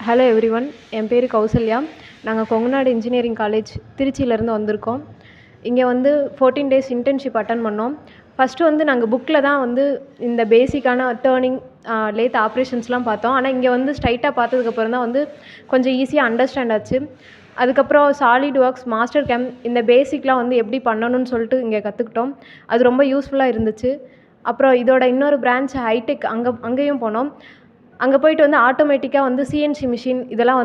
Hello everyone, என் பேர் கௌசல்யா. நாங்கள் கொங்குநாடு இன்ஜினியரிங் காலேஜ் திருச்சியிலேருந்து வந்திருக்கோம். இங்கே வந்து 14 டேஸ் இன்டர்ன்ஷிப் அட்டன் பண்ணோம். ஃபஸ்ட்டு நாங்கள் புக்கில் தான் இந்த பேசிக்கான டேர்னிங், லேத் ஆப்ரேஷன்ஸ்லாம் பார்த்தோம். ஆனால் இங்கே ஸ்ட்ரைட்டாக பார்த்ததுக்கப்புறம் தான் கொஞ்சம் ஈஸியாக அண்டர்ஸ்டாண்ட் ஆச்சு. அதுக்கப்புறம் சாலிட் ஒர்க்ஸ், மாஸ்டர் கேம், இந்த பேசிக்லாம் எப்படி பண்ணணும்னு சொல்லிட்டு இங்கே கற்றுக்கிட்டோம். அது ரொம்ப யூஸ்ஃபுல்லாக இருந்துச்சு. அப்புறம் இதோட இன்னொரு பிரான்ச் ஹைடெக், அங்கேயும் போனோம். அங்கே போயிட்டு ஆட்டோமேட்டிக்காக சிஎன்சி மிஷின் இதெல்லாம்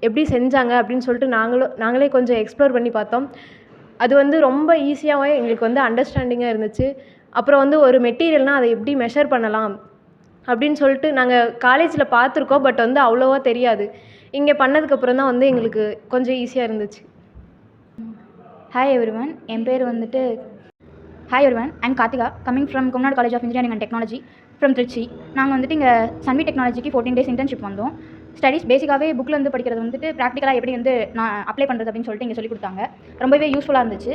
எப்படி செஞ்சாங்க அப்படின்னு சொல்லிட்டு நாங்களே கொஞ்சம் எக்ஸ்ப்ளோர் பண்ணி பார்த்தோம். அது ரொம்ப ஈஸியாகவே எங்களுக்கு அண்டர்ஸ்டாண்டிங்காக இருந்துச்சு. அப்புறம் ஒரு மெட்டீரியல்னால் அதை எப்படி மெஷர் பண்ணலாம் அப்படின்னு சொல்லிட்டு நாங்கள் காலேஜில் பார்த்துருக்கோம். பட் அவ்வளோவா தெரியாது. இங்கே பண்ணதுக்கப்புறம் தான் எங்களுக்கு கொஞ்சம் ஈஸியாக இருந்துச்சு. ஹாய் எவ்ரிவன், என் பேர் hi everyone, I'm Karthika, coming from Kongunadu college of engineering and technology from Trichy. நாங்கள் இங்கே சன்வி டெக்னாலஜிக்கு 14 டேஸ் இன்டர்ன்ஷிப் வந்தோம். ஸ்டடீஸ் பேசிக்காகவே புக்கில் படிக்கிறது ப்ராக்டிக்கலாக எப்படி நான் அப்ளை பண்ணுறது அப்படின்னு சொல்லிட்டு இங்கே சொல்லிக் கொடுத்தாங்க. ரொம்பவே யூஸ்ஃபுல்லாக இருந்துச்சு.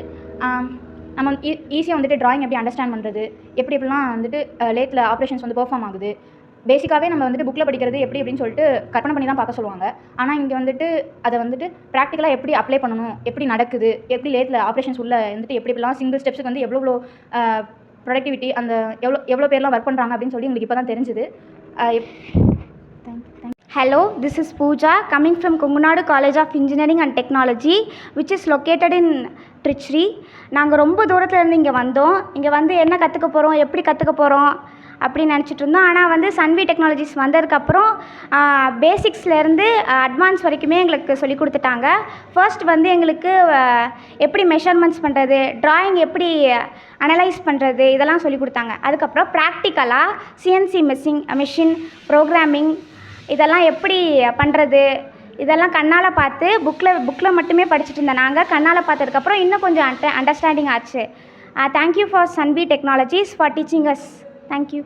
நம்ம ஈஸியாக ட்ராயிங் எப்படி அண்டர்ஸ்டாண்ட் பண்ணுறது, எப்படிலாம் லேத்தில் ஆப்ரேஷன்ஸ் பெர்ஃபார்ம் ஆகுது, பேசிக்காகவே நம்ம புக்கில் படிக்கிறது எப்படின்னு சொல்லிட்டு கற்பனை பண்ணி தான் பார்க்க சொல்லுவாங்க. ஆனால் இங்கே அதை ப்ராக்டிக்கலாக எப்படி அப்ளை பண்ணணும், எப்படி நடக்குது, எப்படி லேத்தில் ஆப்ரேஷன்ஸ் உள்ள எப்படிலாம் சிங்கிள் ஸ்டெப்ஸுக்கு எவ்வளோ ப்ரொடக்டிவிட்டி, அந்த எவ்வளோ பேர்லாம் ஒர்க் பண்ணுறாங்க அப்படின்னு சொல்லி உங்களுக்கு இப்போ தான் தெரிஞ்சுது. Hello, this is Pooja, coming from Kongunadu College of Engineering and Technology, which is located in Trichy. நாங்கள் ரொம்ப தூரத்துலேருந்து இங்கே வந்தோம். இங்கே என்ன கற்றுக்க போகிறோம், எப்படி கற்றுக்க போகிறோம் அப்படின்னு நினச்சிட்டு இருந்தோம். ஆனால் சன்வி டெக்னாலஜிஸ் வந்ததுக்கப்புறம் பேசிக்ஸ்லேருந்து அட்வான்ஸ் வரைக்குமே எங்களுக்கு சொல்லி கொடுத்துட்டாங்க. ஃபர்ஸ்ட் எங்களுக்கு எப்படி மெஷர்மெண்ட்ஸ் பண்ணுறது, ட்ராயிங் எப்படி அனலைஸ் பண்ணுறது, இதெல்லாம் சொல்லி கொடுத்தாங்க. அதுக்கப்புறம் ப்ராக்டிக்கலாக சிஎன்சி மிஷின் ப்ரோக்ராமிங் இதெல்லாம் எப்படி பண்ணுறது, இதெல்லாம் கண்ணால் பார்த்து புக்கில் மட்டுமே படிச்சுட்டு இருந்தேன். நாங்கள் கண்ணால் பார்த்ததுக்கப்புறம் இன்னும் கொஞ்சம் அண்டர்ஸ்டாண்டிங் ஆச்சு. Thank you for Sanvi technologies for teaching us. Thank you.